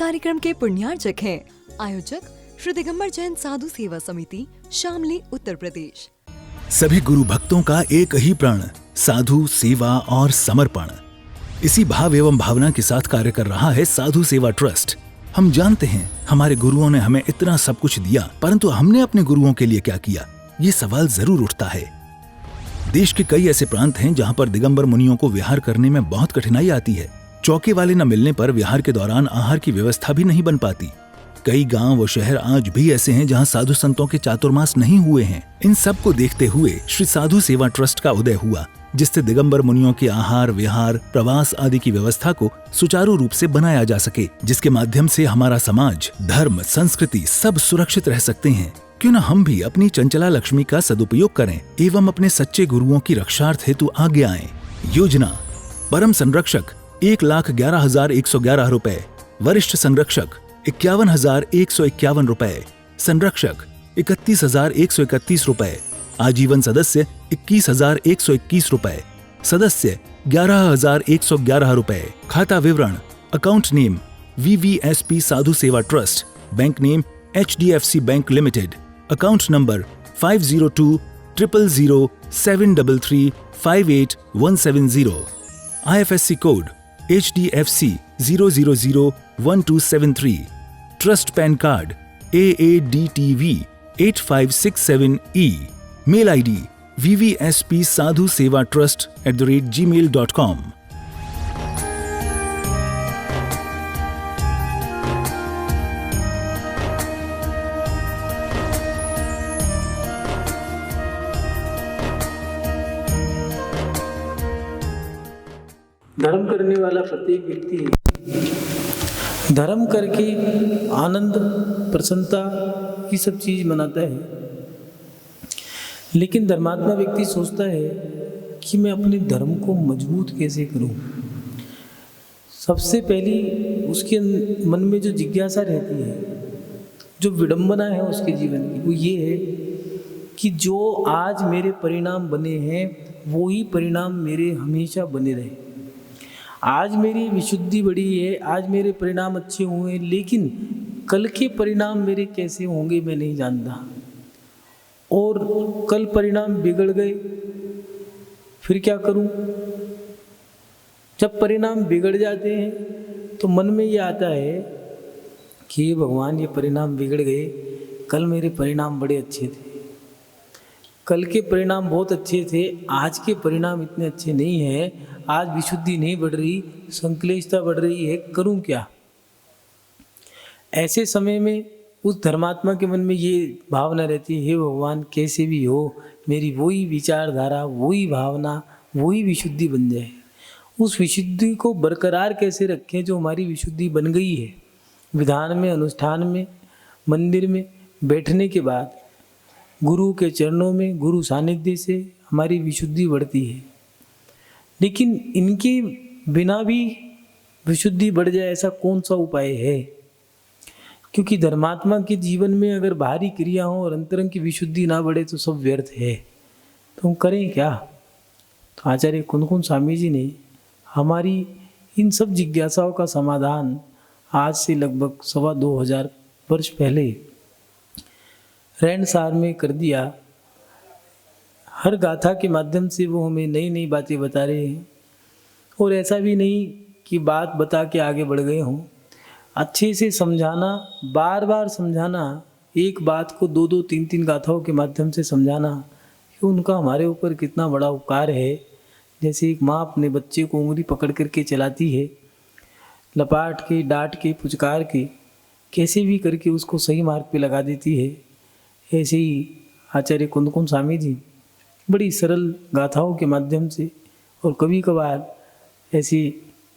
कार्यक्रम के पुण्यार्चक हैं आयोजक श्री दिगंबर जैन साधु सेवा समिति, शामली, उत्तर प्रदेश। सभी गुरु भक्तों का एक ही प्रण, साधु सेवा और समर्पण। इसी भाव एवं भावना के साथ कार्य कर रहा है साधु सेवा ट्रस्ट। हम जानते हैं हमारे गुरुओं ने हमें इतना सब कुछ दिया, परंतु हमने अपने गुरुओं के लिए क्या किया, ये सवाल जरूर उठता है। देश के कई ऐसे प्रांत हैं जहां पर दिगंबर मुनियों को विहार करने में बहुत कठिनाई आती है। चौके वाले न मिलने पर विहार के दौरान आहार की व्यवस्था भी नहीं बन पाती। कई गांव व शहर आज भी ऐसे हैं जहां साधु संतों के चातुर्मास नहीं हुए हैं। इन सब को देखते हुए श्री साधु सेवा ट्रस्ट का उदय हुआ, जिससे दिगंबर मुनियों के आहार, विहार, प्रवास आदि की व्यवस्था को सुचारू रूप से बनाया जा सके, जिसके माध्यम से हमारा समाज, धर्म, संस्कृति सब सुरक्षित रह सकते हैं। क्यों न हम भी अपनी चंचला लक्ष्मी का सदुपयोग करें एवं अपने सच्चे गुरुओं की रक्षार्थ हेतु आगे आएं। योजना: परम संरक्षक 1,11,111 रुपए, वरिष्ठ संरक्षक 51,151 रुपए, संरक्षक 31,131 रुपए, आजीवन सदस्य 21,121 रुपए, सदस्य 11,111 रुपए। खाता विवरण: account name VVSP Sadhu Seva trust, bank name HDFC bank limited, account number 50200073358170, IFSC code HDFC 0001273, trust PAN card AADTV 8567E, mail ID vvspsadhusevatrust@gmail.com। धर्म करने वाला प्रत्येक व्यक्ति धर्म करके आनंद, प्रसन्नता ये सब चीज मनाता है, लेकिन धर्मात्मा व्यक्ति सोचता है कि मैं अपने धर्म को मजबूत कैसे करूं। सबसे पहली उसके मन में जो जिज्ञासा रहती है, जो विडंबना है उसके जीवन की, वो ये है कि जो आज मेरे परिणाम बने हैं वो ही परिणाम मेरे हमेशा बने रहे। आज मेरी विशुद्धि बढ़ी है, आज मेरे परिणाम अच्छे हुए, लेकिन कल के परिणाम मेरे कैसे होंगे मैं नहीं जानता। और कल परिणाम बिगड़ गए फिर क्या करूं? जब परिणाम बिगड़ जाते हैं तो मन में ये आता है कि ये भगवान, ये परिणाम बिगड़ गए, कल मेरे परिणाम बड़े अच्छे थे, कल के परिणाम बहुत अच्छे थे, आज के परिणाम इतने अच्छे नहीं हैं, आज विशुद्धि नहीं बढ़ रही, संक्लेशता बढ़ रही है, करूं क्या? ऐसे समय में उस धर्मात्मा के मन में ये भावना रहती है, हे भगवान कैसे भी हो मेरी वही विचारधारा, वही भावना, वही विशुद्धि बन जाए। उस विशुद्धि को बरकरार कैसे रखें जो हमारी विशुद्धि बन गई है। विधान में, अनुष्ठान में, मंदिर में बैठने के बाद गुरु के चरणों में, गुरु सानिध्य से हमारी विशुद्धि बढ़ती है। लेकिन इनके बिना भी विशुद्धि बढ़ जाए ऐसा कौन सा उपाय है? क्योंकि धर्मात्मा के जीवन में अगर बाहरी क्रिया हो और अंतरंग की विशुद्धि ना बढ़े तो सब व्यर्थ है। तो हम करें क्या? तो आचार्य कुंदकुंद स्वामी जी ने हमारी इन सब जिज्ञासाओं का समाधान आज से लगभग 2,2500 वर्ष पहले रहनसार में कर दिया। हर गाथा के माध्यम से वो हमें नई नई बातें बता रहे हैं, और ऐसा भी नहीं कि बात बता के आगे बढ़ गए हों। अच्छे से समझाना, बार बार समझाना, एक बात को 2-2, 3-3 गाथाओं के माध्यम से समझाना कि उनका हमारे ऊपर कितना बड़ा उपकार है। जैसे एक माँ अपने बच्चे को उंगली पकड़ करके चलाती है, लपाट के, डांट के, पुचकार के, कैसे भी करके उसको सही मार्ग पे लगा देती है। ऐसे ही आचार्य कुंदकुंद स्वामी जी बड़ी सरल गाथाओं के माध्यम से, और कभी कभार ऐसी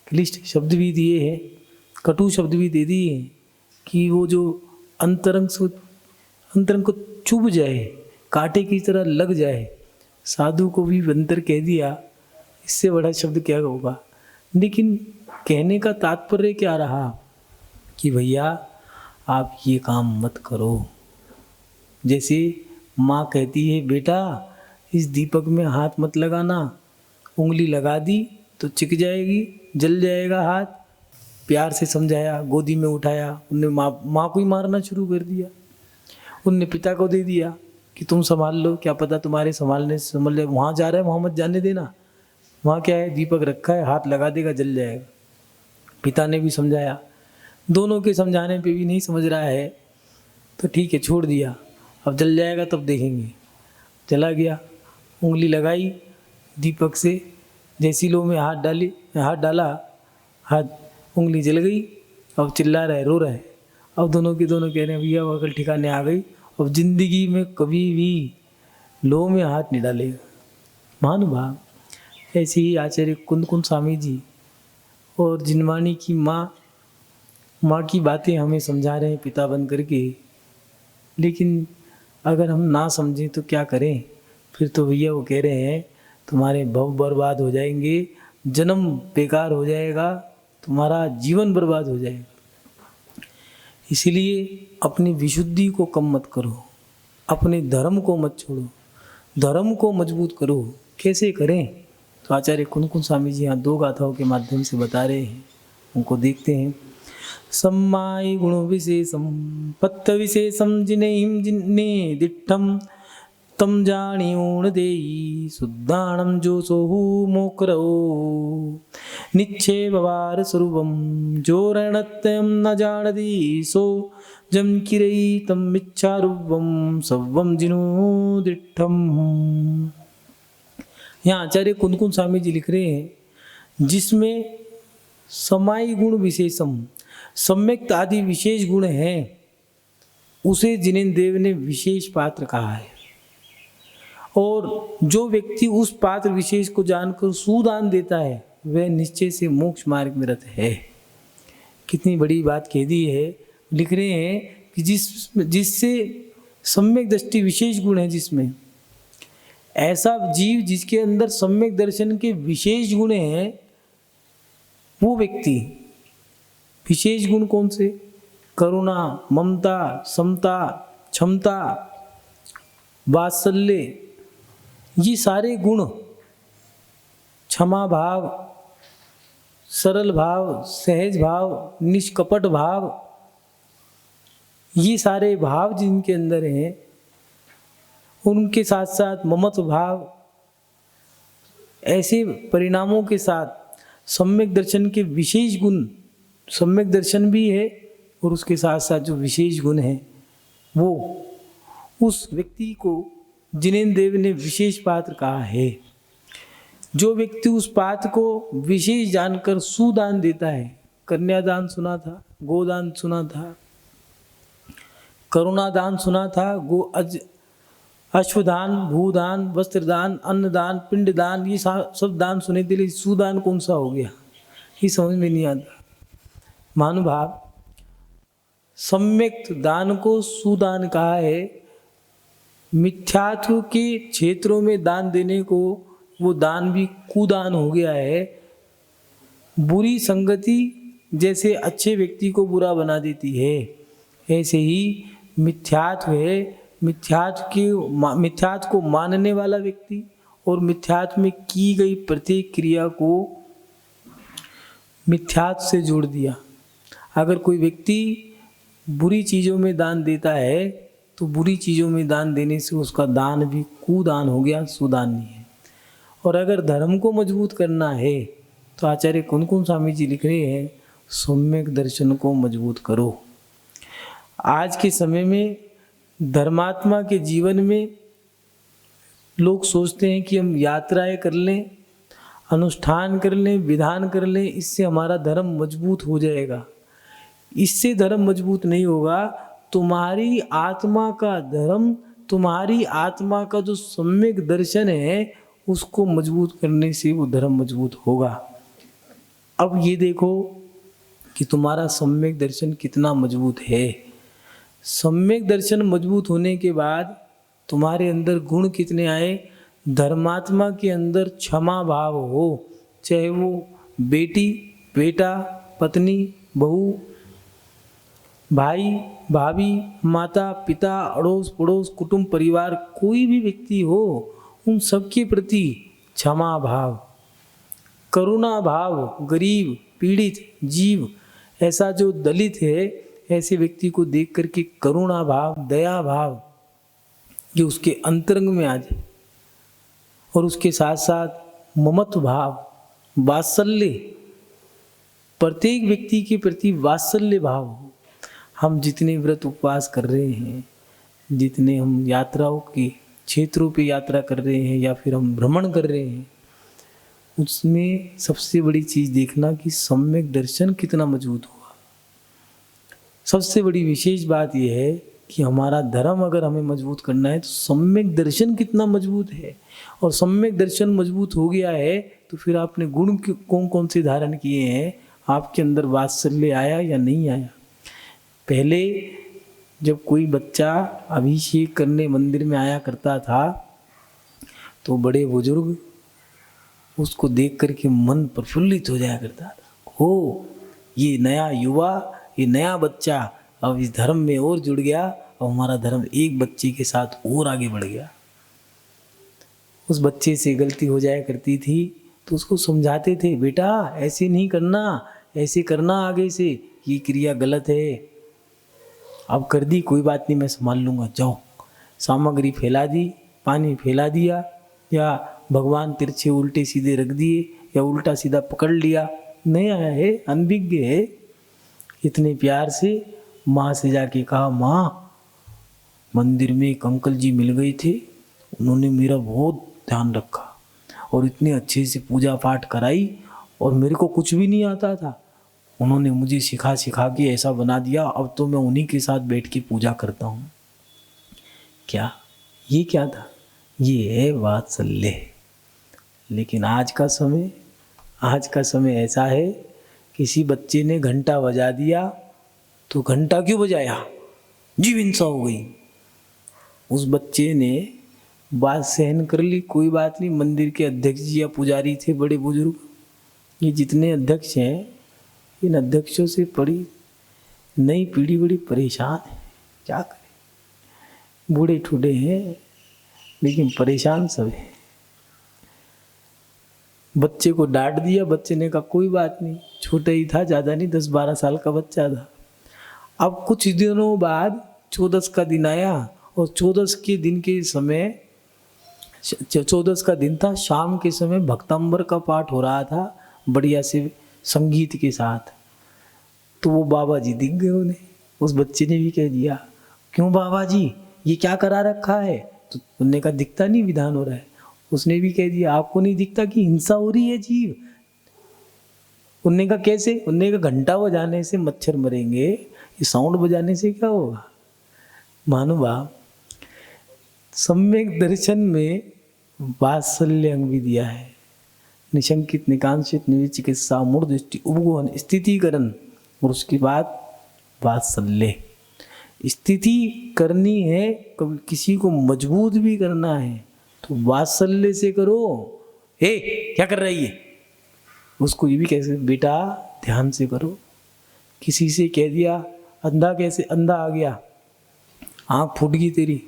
क्लिष्ट शब्द भी दिए हैं, कटु शब्द भी दे दिए हैं कि वो जो अंतरंग को चुभ जाए, कांटे की तरह लग जाए। साधु को भी अंतर कह दिया, इससे बड़ा शब्द क्या होगा। लेकिन कहने का तात्पर्य क्या रहा कि भैया आप ये काम मत करो। जैसे माँ कहती है, बेटा इस दीपक में हाथ मत लगाना, उंगली लगा दी तो चिक जाएगी, जल जाएगा हाथ, प्यार से समझाया, गोदी में उठाया। उनने माँ को ही मारना शुरू कर दिया। उनने पिता को दे दिया कि तुम संभाल लो, क्या पता तुम्हारे संभालने से संभल जाए। वहाँ जा रहा है, वहाँ मत जाने देना, वहाँ क्या है, दीपक रखा है, हाथ लगा देगा जल जाएगा। पिता ने भी समझाया, दोनों के समझाने पे भी नहीं समझ रहा है तो ठीक है, छोड़ दिया, अब जल जाएगा तब देखेंगे। चला गया, उंगली लगाई दीपक से, जैसी लो में हाथ डाला, हाथ उंगली जल गई। अब चिल्ला रहा है, रो रहा है। अब दोनों के दोनों कह रहे हैं भैया अकल ठिकाने आ गई, अब जिंदगी में कभी भी लो में हाथ नहीं डालेगा। महानुभाव, ऐसे ही आचार्य कुंद स्वामी जी और जिनवाणी की माँ की बातें हमें समझा रहे हैं पिता बन करके। लेकिन अगर हम ना समझें तो क्या करें? फिर तो भैया वो कह रहे हैं तुम्हारे भव बर्बाद हो जाएंगे, जन्म बेकार हो जाएगा, तुम्हारा जीवन बर्बाद हो जाएगा। इसलिए अपनी विशुद्धि को कम मत करो, अपने धर्म को मत छोड़ो, धर्म को मजबूत करो। कैसे करें? तो आचार्य कुंद स्वामी जी यहाँ 2 गाथाओं के माध्यम से बता रहे हैं, उनको देखते हैं। सम्माय गुण विशेषम पत्त विशेषम जिने दिट्ठम तम जाणियोण देई शुद्धाणम जो सोहु मोकरो निच्छे बवार स्वरूपम जो रणत्यम न जानती सो जम किरई तम मिच्छा रूपम सवम जिनो दिट्ठम। यहाँ आचार्य कुंद स्वामी जी लिख रहे हैं, जिसमें समाई गुण विशेषम, सम्यक्त आदि विशेष गुण हैं, उसे जिनेन्द्र देव ने विशेष पात्र कहा है। और जो व्यक्ति उस पात्र विशेष को जानकर सुदान देता है वह निश्चय से मोक्ष मार्ग में रत है। कितनी बड़ी बात कह दी है। लिख रहे हैं कि जिससे सम्यक दृष्टि विशेष गुण है, जिसमें ऐसा जीव जिसके अंदर सम्यक दर्शन के विशेष गुण हैं, वो व्यक्ति, विशेष गुण कौन से? करुणा, ममता, समता, क्षमता, वात्सल्य, ये सारे गुण, क्षमा भाव, सरल भाव, सहज भाव, निष्कपट भाव, ये सारे भाव जिनके अंदर हैं, उनके साथ साथ ममत्व भाव, ऐसे परिणामों के साथ सम्यक दर्शन के विशेष गुण, सम्यक दर्शन भी है और उसके साथ साथ जो विशेष गुण है वो उस व्यक्ति को जिनेन्द्र देव ने विशेष पात्र कहा है। जो व्यक्ति उस पात्र को विशेष जानकर सुदान देता है, कन्यादान सुना था, गोदान सुना था, करुणादान सुना था, अश्वदान, भूदान, वस्त्रदान, अन्नदान, पिंडदान, ये सब दान सुने थे, लेकिन सुदान कौन सा हो गया ये समझ में नहीं आता। महानुभाव, सम्यक दान को सुदान कहा है। मिथ्यात्व के क्षेत्रों में दान देने को वो दान भी कुदान हो गया है। बुरी संगति जैसे अच्छे व्यक्ति को बुरा बना देती है, ऐसे ही मिथ्यात्व है। मिथ्यात्व को मानने वाला व्यक्ति और मिथ्यात्व में की गई प्रत्येक क्रिया को मिथ्यात्व से जोड़ दिया। अगर कोई व्यक्ति बुरी चीज़ों में दान देता है तो बुरी चीज़ों में दान देने से उसका दान भी कुदान हो गया, सुदान नहीं है। और अगर धर्म को मजबूत करना है तो आचार्य कुंद स्वामी जी लिख रहे हैं, सम्यक दर्शन को मजबूत करो। आज के समय में धर्मात्मा के जीवन में लोग सोचते हैं कि हम यात्राएं कर लें, अनुष्ठान कर लें, विधान कर लें, इससे हमारा धर्म मजबूत हो जाएगा। इससे धर्म मजबूत नहीं होगा। तुम्हारी आत्मा का धर्म, तुम्हारी आत्मा का जो सम्यक दर्शन है, उसको मजबूत करने से वो धर्म मजबूत होगा। अब ये देखो कि तुम्हारा सम्यक दर्शन कितना मजबूत है। सम्यक दर्शन मजबूत होने के बाद तुम्हारे अंदर गुण कितने आए। धर्मात्मा के अंदर क्षमा भाव हो, चाहे वो बेटी, बेटा, पत्नी, बहू, भाई, भाभी, माता, पिता, अड़ोस पड़ोस, कुटुंब, परिवार, कोई भी व्यक्ति हो, उन सबके प्रति क्षमा भाव, करुणा भाव, गरीब, पीड़ित जीव, ऐसा जो दलित है, ऐसे व्यक्ति को देख करके करुणा भाव, दया भाव जो उसके अंतरंग में आ जाए, और उसके साथ साथ ममत्व भाव, वात्सल्य, प्रत्येक व्यक्ति के प्रति वात्सल्य भाव हो। हम जितने व्रत उपवास कर रहे हैं, जितने हम यात्राओं के क्षेत्रों पे यात्रा कर रहे हैं या फिर हम भ्रमण कर रहे हैं, उसमें सबसे बड़ी चीज़ देखना कि सम्यक दर्शन कितना मजबूत हुआ। सबसे बड़ी विशेष बात यह है कि हमारा धर्म अगर हमें मजबूत करना है तो सम्यक दर्शन कितना मजबूत है, और सम्यक दर्शन मजबूत हो गया है तो फिर आपने गुण कौन कौन से धारण किए हैं, आपके अंदर वात्सल्य आया या नहीं आया। पहले जब कोई बच्चा अभिषेक करने मंदिर में आया करता था तो बड़े बुजुर्ग उसको देख करके मन प्रफुल्लित हो जाया करता था। हो, ये नया युवा, ये नया बच्चा अब इस धर्म में और जुड़ गया, और हमारा धर्म एक बच्चे के साथ और आगे बढ़ गया। उस बच्चे से गलती हो जाया करती थी तो उसको समझाते थे, बेटा ऐसे नहीं करना, ऐसे करना आगे से, ये क्रिया गलत है। अब कर दी, कोई बात नहीं, मैं संभाल लूँगा, जाओ। सामग्री फैला दी, पानी फैला दिया, या भगवान तिरछे उल्टे सीधे रख दिए, या उल्टा सीधा पकड़ लिया, नहीं आया है, अनभिज्ञ है। इतने प्यार से माँ से जाके कहा, माँ मंदिर में एक अंकल जी मिल गए थे, उन्होंने मेरा बहुत ध्यान रखा और इतने अच्छे से पूजा पाठ कराई, और मेरे को कुछ भी नहीं आता था, उन्होंने मुझे सिखा के ऐसा बना दिया, अब तो मैं उन्हीं के साथ बैठ के पूजा करता हूँ। क्या ये क्या था? ये है वात्सल्य। लेकिन आज का समय ऐसा है, किसी बच्चे ने घंटा बजा दिया तो घंटा क्यों बजाया, जीव हिंसा हो गई। उस बच्चे ने बात सहन कर ली, कोई बात नहीं। मंदिर के अध्यक्ष जी या पुजारी थे, बड़े बुजुर्ग, ये जितने अध्यक्ष हैं, इन अध्यक्षों से बड़ी नई पीढ़ी बड़ी परेशान है। क्या करें, बूढ़े ठूढ़े हैं लेकिन परेशान सब है। बच्चे को डांट दिया, बच्चे ने कहा कोई बात नहीं, छोटा ही था, ज़्यादा नहीं, 10-12 साल का बच्चा था। अब कुछ दिनों बाद 14 का दिन आया, और 14 के दिन के समय, 14 का दिन था, शाम के समय भक्तांबर का पाठ हो रहा था बढ़िया से संगीत के साथ। तो वो बाबा जी दिख गए उन्हें। उस बच्चे ने भी कह दिया, क्यों बाबा जी, ये क्या करा रखा है? तो उन्होंने कहा, दिखता नहीं विधान हो रहा है। उसने भी कह दिया, आपको नहीं दिखता कि हिंसा हो रही है जीव? उन्होंने कहा कैसे? उन्होंने कहा घंटा बजाने से मच्छर मरेंगे, ये साउंड बजाने से क्या होगा? महानुभाव, सम्यक दर्शन में वात्सल्य अंग भी दिया है। निशंकित, निकांक्षित, निर्चिकित्सा, मूढ़ दृष्टि, उपगोहन, स्थितिकरण, और उसके बाद वात्सल्य। स्थिति करनी है, कभी किसी को मजबूत भी करना है तो वात्सल्य से करो। हे क्या कर रही है, उसको ये भी कैसे, बेटा ध्यान से करो। किसी से कह दिया, अंधा कैसे, अंधा आ गया, आँख फूट गई तेरी,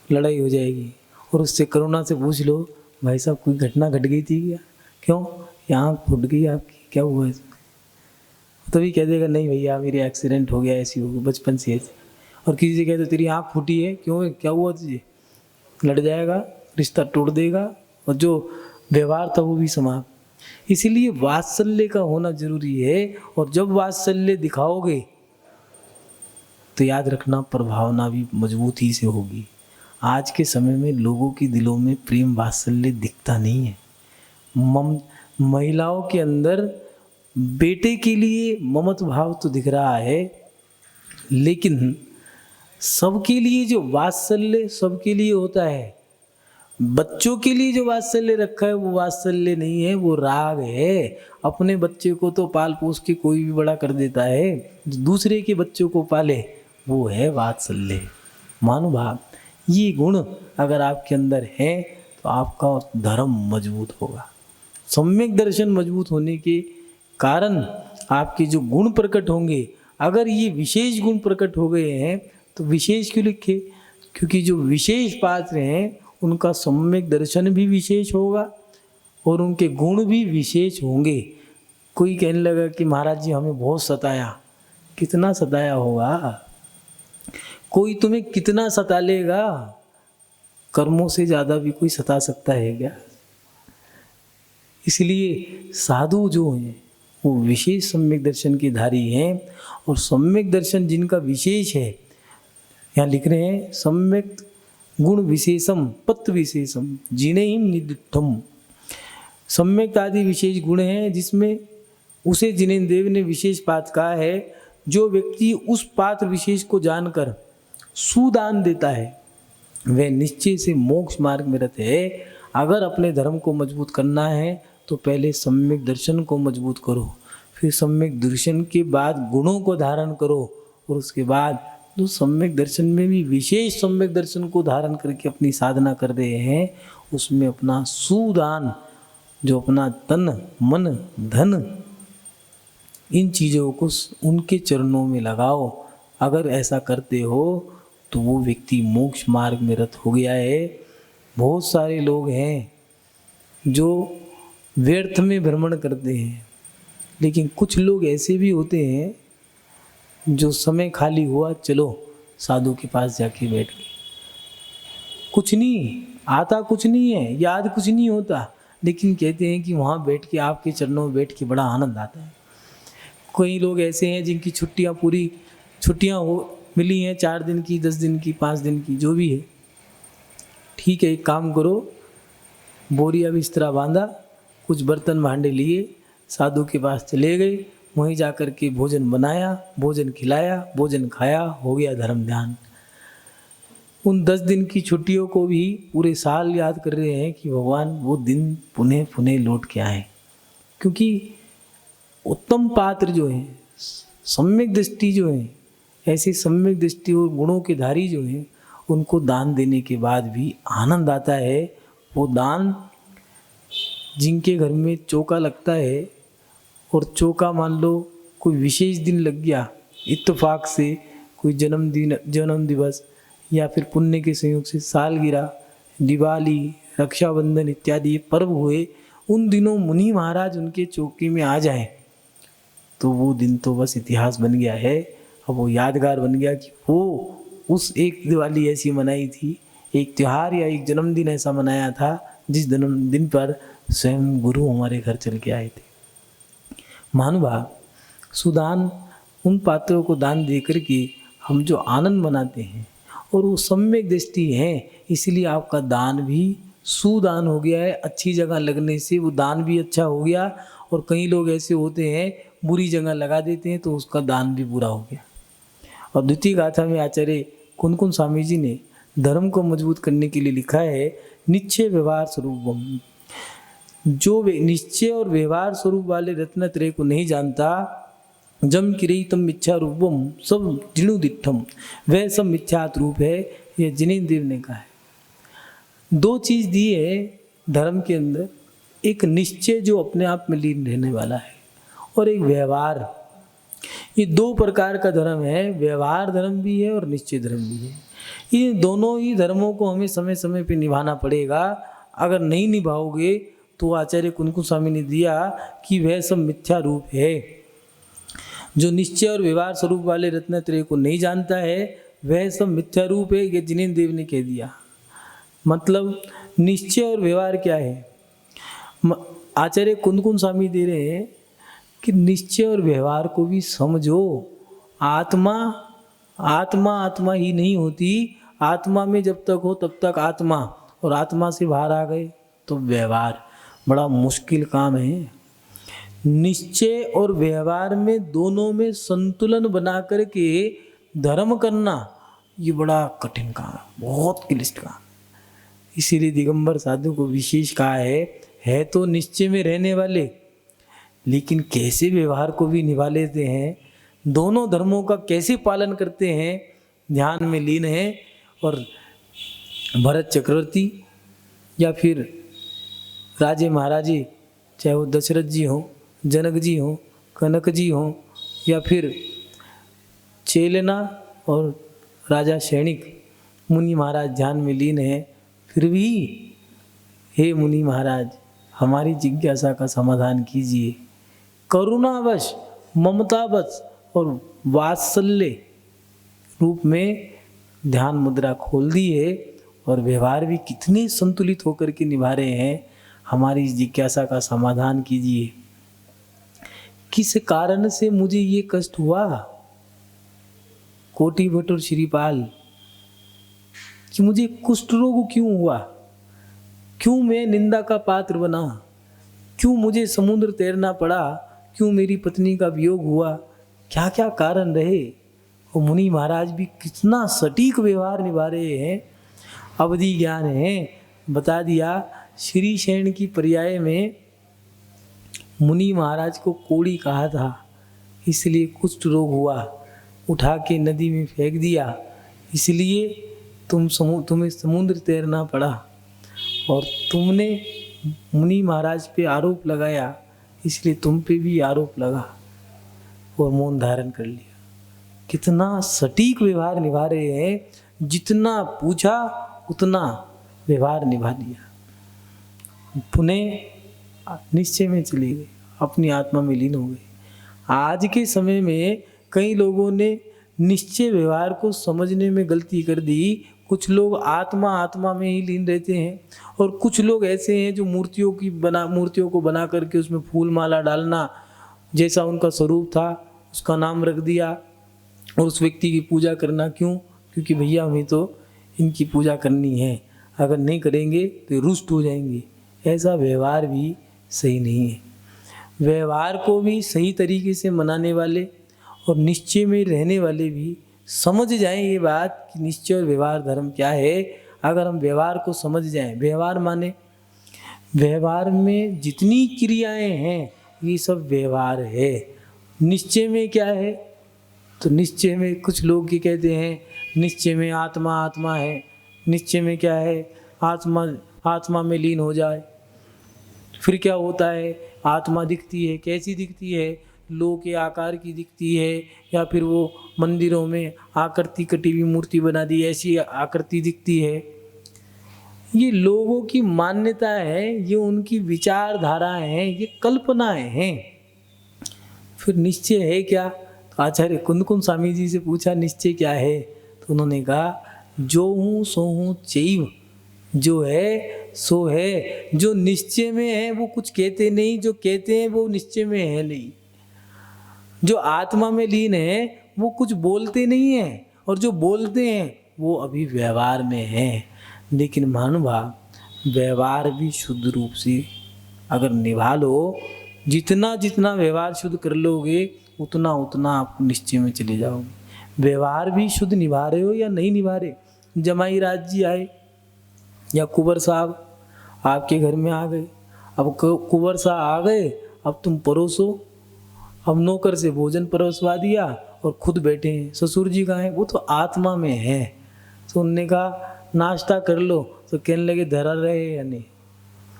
लड़ाई हो जाएगी। और उससे करुणा से पूछ लो, भाई साहब कोई घटना घट गई थी क्या? क्यों, ये आँख फूट गई आपकी, क्या हुआ इसमें? तभी कह देगा, नहीं भैया मेरे एक्सीडेंट हो गया, ऐसी हो गई, बचपन से ऐसी। और किसी से कह दो तेरी आँख फूटी है, क्यों, क्या हुआ तुझे? लड़ जाएगा, रिश्ता तोड़ देगा, और जो व्यवहार था वो भी समाप्त। इसीलिए वात्सल्य का होना जरूरी है। और जब वात्सल्य दिखाओगे तो याद रखना प्रभावना भी मजबूती से होगी। आज के समय में लोगों के दिलों में प्रेम वात्सल्य दिखता नहीं है। महिलाओं के अंदर बेटे के लिए ममत्व भाव तो दिख रहा है, लेकिन सबके लिए जो वात्सल्य सबके लिए होता है, बच्चों के लिए जो वात्सल्य रखा है वो वात्सल्य नहीं है, वो राग है। अपने बच्चे को तो पाल पोस के कोई भी बड़ा कर देता है, दूसरे के बच्चों को पाले वो है वात्सल्य। महानुभाव, ये गुण अगर आपके अंदर है तो आपका धर्म मजबूत होगा। सम्यक दर्शन मजबूत होने के कारण आपके जो गुण प्रकट होंगे, अगर ये विशेष गुण प्रकट हो गए हैं तो विशेष क्यों लिखे? क्योंकि जो विशेष पात्र हैं उनका सम्यक दर्शन भी विशेष होगा और उनके गुण भी विशेष होंगे। कोई कहने लगा कि महाराज जी हमें बहुत सताया। कितना सताया होगा? कोई तुम्हें कितना सता लेगा? कर्मों से ज़्यादा भी कोई सता सकता है क्या? इसलिए साधु जो हैं वो विशेष सम्यक दर्शन के धारी हैं, और सम्यक दर्शन जिनका विशेष है, यहाँ लिख रहे हैं सम्यक गुण विशेषम पत्र विशेषम जिनेहिम निदिष्टम। सम्यक आदि विशेष गुण हैं जिसमें उसे जिनेन्द्र देव ने विशेष पात्र कहा है। जो व्यक्ति उस पात्र विशेष को जानकर सुदान देता है वह निश्चय से मोक्ष मार्ग में रहते है। अगर अपने धर्म को मजबूत करना है तो पहले सम्यक दर्शन को मजबूत करो, फिर सम्यक दर्शन के बाद गुणों को धारण करो, और उसके बाद जो सम्यक दर्शन में भी विशेष सम्यक दर्शन को धारण करके अपनी साधना कर रहे हैं उसमें अपना सुदान, जो अपना तन मन धन इन चीज़ों को उनके चरणों में लगाओ। अगर ऐसा करते हो तो वो व्यक्ति मोक्ष मार्ग में रत हो गया है। बहुत सारे लोग हैं जो व्यर्थ में भ्रमण करते हैं, लेकिन कुछ लोग ऐसे भी होते हैं जो समय खाली हुआ चलो साधु के पास जाके बैठ गए। कुछ नहीं आता, कुछ नहीं है, याद कुछ नहीं होता, लेकिन कहते हैं कि वहाँ बैठ के आपके चरणों में बैठ के बड़ा आनंद आता है। कई लोग ऐसे हैं जिनकी छुट्टियाँ हो मिली हैं 4 दिन की, 10 दिन की, 5 दिन की, जो भी है। ठीक है, एक काम करो, बोरिया बिस्तरा बांधा, कुछ बर्तन भांडे लिए, साधु के पास चले गए, वहीं जाकर के भोजन बनाया, भोजन खिलाया, भोजन खाया, हो गया धर्म ध्यान। उन 10 दिन की छुट्टियों को भी पूरे साल याद कर रहे हैं कि भगवान वो दिन पुनः पुनः लौट के आए। क्योंकि उत्तम पात्र जो हैं, सम्यक दृष्टि जो है, ऐसे सम्यक दृष्टि और गुणों के धारी जो हैं, उनको दान देने के बाद भी आनंद आता है। वो दान जिनके घर में चौका लगता है, और चौका मान लो कोई विशेष दिन लग गया, इत्तेफाक से कोई जन्म दिवस या फिर पुण्य के संयोग से सालगिरह, दिवाली, रक्षाबंधन इत्यादि पर्व हुए, उन दिनों मुनि महाराज उनके चौके में आ जाएं तो वो दिन तो बस इतिहास बन गया है। अब वो यादगार बन गया कि वो उस एक दिवाली ऐसी मनाई थी, एक त्यौहार या एक जन्मदिन ऐसा मनाया था जिस जन्मदिन पर स्वयं गुरु हमारे घर चल के आए थे। महानुभाव, सुदान उन पात्रों को दान दे करके हम जो आनंद मनाते हैं, और वो सम्यक दृष्टि है, इसलिए आपका दान भी सुदान हो गया है। अच्छी जगह लगने से वो दान भी अच्छा हो गया। और कई लोग ऐसे होते हैं बुरी जगह लगा देते हैं तो उसका दान भी बुरा हो गया। और द्वितीय गाथा में आचार्य कुनकुन स्वामी जी ने धर्म को मजबूत करने के लिए लिखा है, निश्चय व्यवहार स्वरूपम। जो निश्चय और व्यवहार स्वरूप वाले रत्नत्रय को नहीं जानता, जम किरीतम मिथ्या रूपम सब जिणुदिठम, वह सब मिथ्यात रूप है, यह जिनेन्द्र देव ने कहा है। 2 चीज़ दी है धर्म के अंदर, एक निश्चय जो अपने आप में लीन रहने वाला है, और एक व्यवहार। ये 2 प्रकार का धर्म है, व्यवहार धर्म भी है और निश्चय धर्म भी है। ये दोनों ही धर्मों को हमें समय समय पे निभाना पड़ेगा। अगर नहीं निभाओगे तो आचार्य कुनकुन स्वामी ने दिया कि वह सब मिथ्या रूप है। जो निश्चय और व्यवहार स्वरूप वाले रत्नत्रय को नहीं जानता है वह सब मिथ्या रूप है, ये जिनेन्द्र देव ने कह दिया। मतलब निश्चय और व्यवहार क्या है? आचार्य कुनकुन स्वामी दे रहे हैं कि निश्चय और व्यवहार को भी समझो। आत्मा ही नहीं होती। आत्मा में जब तक हो तब तक आत्मा, और आत्मा से बाहर आ गए तो व्यवहार। बड़ा मुश्किल काम है। निश्चय और व्यवहार में दोनों में संतुलन बना करके धर्म करना, ये बड़ा कठिन काम, बहुत क्लिष्ट काम। इसीलिए दिगंबर साधु को विशेष कहा है तो निश्चय में रहने वाले, लेकिन कैसे व्यवहार को भी निभा लेते हैं, दोनों धर्मों का कैसे पालन करते हैं, ध्यान में लीन है। और भरत चक्रवर्ती या फिर राजे महाराजे, चाहे वो दशरथ जी हों, जनक जी हों, कनक जी हों, या फिर चेलना और राजा सैनिक, मुनि महाराज ध्यान में लीन है। फिर भी हे मुनि महाराज, हमारी जिज्ञासा का समाधान कीजिए। करुणावश, ममतावश और वात्सल्य रूप में ध्यान मुद्रा खोल दी है और व्यवहार भी कितने संतुलित होकर के निभा रहे हैं। हमारी इस जिज्ञासा का समाधान कीजिए। किस कारण से मुझे ये कष्ट हुआ? कोटि भट्ट और श्रीपाल, कि मुझे कुष्ठ रोग क्यों हुआ? क्यों मैं निंदा का पात्र बना? क्यों मुझे समुद्र तैरना पड़ा? क्यों मेरी पत्नी का वियोग हुआ? क्या क्या कारण रहे? और मुनि महाराज भी कितना सटीक व्यवहार निभा रहे हैं। अवधि ज्ञान है, बता दिया। श्री शयन की पर्याय में मुनि महाराज को कोड़ी कहा था, इसलिए कुष्ठ रोग हुआ, उठा के नदी में फेंक दिया, इसलिए तुम्हें समुद्र तैरना पड़ा। और तुमने मुनि महाराज पे आरोप लगाया, इसलिए तुम पे भी आरोप लगा और मौन धारण कर लिया। कितना सटीक व्यवहार निभा रहे हैं। जितना पूछा उतना व्यवहार निभा दिया। पुनः निश्चय में चले गए, अपनी आत्मा में लीन हो गए। आज के समय में कई लोगों ने निश्चय व्यवहार को समझने में गलती कर दी। कुछ लोग आत्मा में ही लीन रहते हैं और कुछ लोग ऐसे हैं जो मूर्तियों को बना करके उसमें फूल माला डालना, जैसा उनका स्वरूप था उसका नाम रख दिया और उस व्यक्ति की पूजा करना। क्यों? क्योंकि भैया हमें तो इनकी पूजा करनी है, अगर नहीं करेंगे तो रुष्ट हो जाएंगे। ऐसा व्यवहार भी सही नहीं है। व्यवहार को भी सही तरीके से मनाने वाले और निश्चय में रहने वाले भी समझ जाएं ये बात कि निश्चय और व्यवहार धर्म क्या है। अगर हम व्यवहार को समझ जाएं, व्यवहार माने व्यवहार में जितनी क्रियाएं हैं ये सब व्यवहार है। निश्चय में क्या है? तो निश्चय में कुछ लोग ये कहते हैं निश्चय में आत्मा है। निश्चय में क्या है? आत्मा में लीन हो जाए। फिर क्या होता है? आत्मा दिखती है, कैसी दिखती है? लोह के आकार की दिखती है, या फिर वो मंदिरों में आकृति कटी हुई मूर्ति बना दी ऐसी आकृति दिखती है। ये लोगों की मान्यता है, ये उनकी विचारधाराएं हैं, ये कल्पनाएं हैं। फिर निश्चय है क्या? तो आचार्य कुंदकुंद स्वामी जी से पूछा निश्चय क्या है? तो उन्होंने कहा जो हूँ सो हूँ चैव, जो है सो है। जो निश्चय में है वो कुछ कहते नहीं, जो कहते हैं वो निश्चय में है नहीं। जो आत्मा में लीन है वो कुछ बोलते नहीं है, और जो बोलते हैं वो अभी व्यवहार में है। लेकिन महानुभाव, व्यवहार भी शुद्ध रूप से अगर निभा लो, जितना जितना व्यवहार शुद्ध कर लोगे उतना उतना आप निश्चय में चले जाओगे। व्यवहार भी शुद्ध निभा रहे हो या नहीं निभा रहे। जमाई राज जी आए या कुंवर साहब आपके घर में आ गए, अब कुंवर साहब आ गए, अब तुम परोसो। अब नौकर से भोजन परोसवा दिया और खुद बैठे हैं। ससुर जी कहाँ हैं? वो तो आत्मा में है। तो उनने कहा नाश्ता कर लो, तो कहने लगे धरा रहे या नहीं,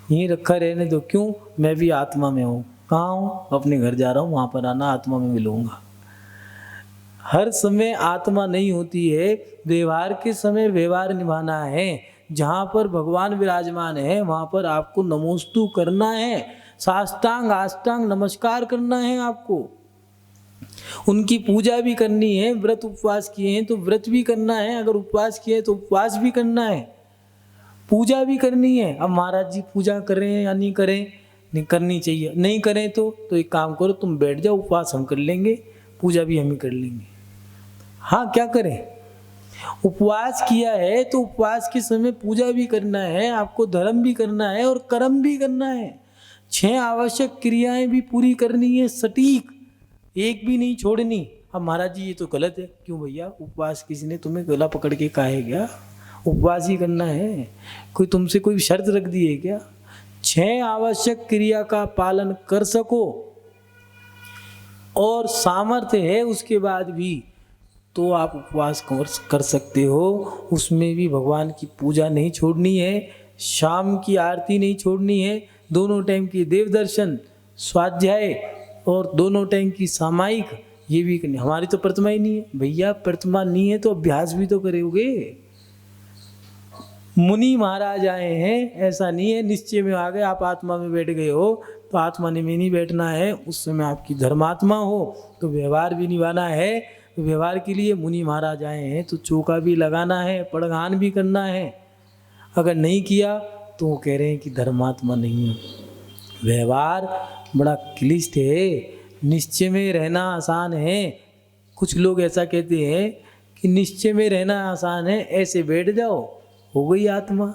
यहीं रखा रहने दो। क्यों? मैं भी आत्मा में हूँ। कहाँ हूँ? अपने घर जा रहा हूँ, वहाँ पर आना, आत्मा में मिलूंगा। हर समय आत्मा नहीं होती है। व्यवहार के समय व्यवहार निभाना है। जहाँ पर भगवान विराजमान है वहाँ पर आपको नमोस्तु करना है, साष्टांग आष्टांग नमस्कार करना है। आपको उनकी पूजा भी करनी है। व्रत उपवास किए हैं तो व्रत भी करना है, अगर उपवास किए तो उपवास भी करना है, पूजा भी करनी है। अब महाराज जी पूजा करें या नहीं करें, नहीं करनी चाहिए। नहीं करें तो एक काम करो, तुम बैठ जाओ, उपवास हम कर लेंगे, पूजा भी हम ही कर लेंगे। हाँ, क्या करें? उपवास किया है तो उपवास के समय पूजा भी करना है, आपको धर्म भी करना है और कर्म भी करना है। 6 आवश्यक क्रियाएं भी पूरी करनी है, सटीक, एक भी नहीं छोड़नी। अब महाराज जी ये तो गलत है। क्यों भैया? उपवास किसी ने तुम्हें गला पकड़ के कहा है क्या? उपवास ही करना है? कोई तुमसे कोई शर्त रख दी है क्या? 6 आवश्यक क्रिया का पालन कर सको और सामर्थ्य है उसके बाद भी, तो आप उपवास कर सकते हो। उसमें भी भगवान की पूजा नहीं छोड़नी है, शाम की आरती नहीं छोड़नी है, दोनों टाइम की देव दर्शन, स्वाध्याय और दोनों टाइम की सामायिक, ये भी करनी। हमारी तो प्रतिमा ही नहीं है भैया। प्रतिमा नहीं है तो अभ्यास भी तो करोगे। मुनि महाराज आए हैं, ऐसा नहीं है निश्चय में आ गए, आप आत्मा में बैठ गए हो, तो आत्मा में नहीं बैठना है। उस समय आपकी धर्मात्मा हो तो व्यवहार भी निभाना है। तो व्यवहार के लिए मुनि महाराज आए हैं तो चौका भी लगाना है, पड़गान भी करना है। अगर नहीं किया तो वो कह रहे हैं कि धर्मात्मा नहीं है। व्यवहार बड़ा क्लिष्ट है, निश्चय में रहना आसान है। कुछ लोग ऐसा कहते हैं कि निश्चय में रहना आसान है, ऐसे बैठ जाओ हो गई आत्मा।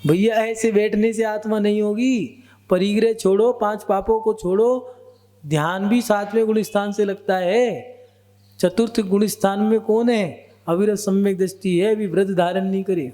भैया ऐसे बैठने से आत्मा नहीं होगी। परिग्रह छोड़ो, 5 पापों को छोड़ो। ध्यान भी 7वें गुण स्थान से लगता है। चतुर्थ गुण स्थान में कौन है? अविरत सम्यक दृष्टि है, अभी व्रत धारण नहीं करे।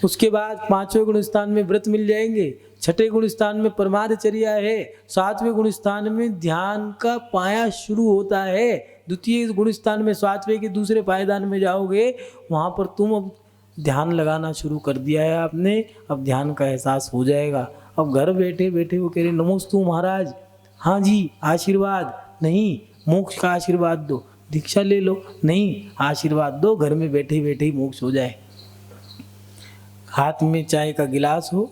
उसके बाद 5वें गुण स्थान में व्रत मिल जाएंगे। 6ठे गुण स्थान में परमादचर्या है। 7वें गुण स्थान में ध्यान का पाया शुरू होता है। द्वितीय गुण स्थान में 7वें के दूसरे पायदान में जाओगे, वहाँ पर तुम अब ध्यान लगाना शुरू कर दिया है आपने। अब ध्यान का एहसास हो जाएगा। अब घर बैठे बैठे वो कह रहे नमोस्तु महाराज, हाँ जी आशीर्वाद, नहीं मोक्ष का आशीर्वाद दो, दीक्षा ले लो, नहीं आशीर्वाद दो, घर में बैठे बैठे ही मोक्ष हो जाए। हाथ में चाय का गिलास हो,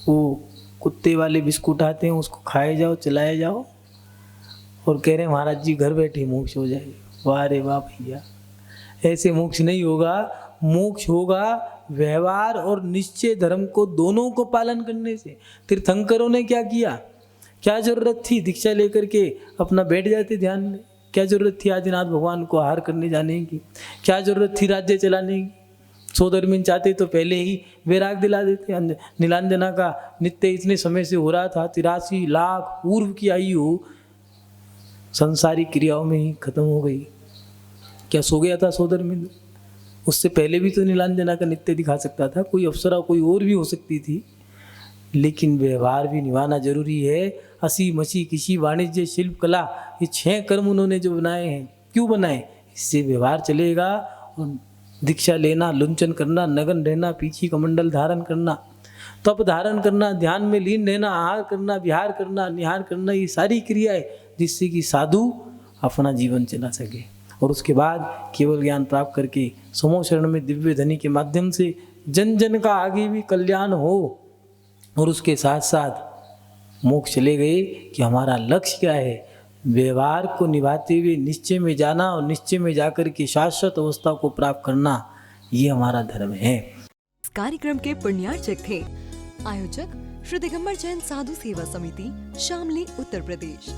वो कुत्ते वाले बिस्कुट आते हैं उसको खाए जाओ, चलाए जाओ, और कह रहे हैं महाराज जी घर बैठे मोक्ष हो जाए। वाह रे वाह भैया, ऐसे मोक्ष नहीं होगा। मोक्ष होगा व्यवहार और निश्चय धर्म को दोनों को पालन करने से। तीर्थंकरों ने क्या किया? क्या जरूरत थी दीक्षा लेकर के अपना बैठ जाते ध्यान में? क्या जरूरत थी आदिनाथ भगवान को आहार करने जाने की? क्या जरूरत थी राज्य चलाने की? सौधर्मिन चाहते तो पहले ही वैराग दिला देते। नीलांजना का नित्य इतने समय से हो रहा था, 83 लाख पूर्व की आयु संसारिक क्रियाओं में ही खत्म हो गई। क्या सो गया था सौधर्मिन? उससे पहले भी तो नीलांजना का नित्य दिखा सकता था। कोई अप्सरा कोई और भी हो सकती थी, लेकिन व्यवहार भी निभाना जरूरी है। हंसी मसी किसी वाणिज्य शिल्प कला, ये 6 कर्म उन्होंने जो बनाए हैं, क्यों बनाए? इससे व्यवहार चलेगा। और दीक्षा लेना, लुंचन करना, नगन रहना, पीछी कमंडल धारण करना, तप धारण करना, ध्यान में लीन रहना, आहार करना, विहार करना, निहार करना, ये सारी क्रियाएं जिससे कि साधु अपना जीवन चला सके। और उसके बाद केवल ज्ञान प्राप्त करके समो शरण में दिव्य ध्वनि के माध्यम से जन जन का आगे भी कल्याण हो। और उसके साथ साथ मोक्ष चले गए कि हमारा लक्ष्य क्या है? व्यवहार को निभाते हुए निश्चय में जाना और निश्चय में जाकर के शाश्वत अवस्था को प्राप्त करना, ये हमारा धर्म है। इस कार्यक्रम के पुण्यार्चक थे आयोजक श्री दिगंबर जैन साधु सेवा समिति, शामली, उत्तर प्रदेश।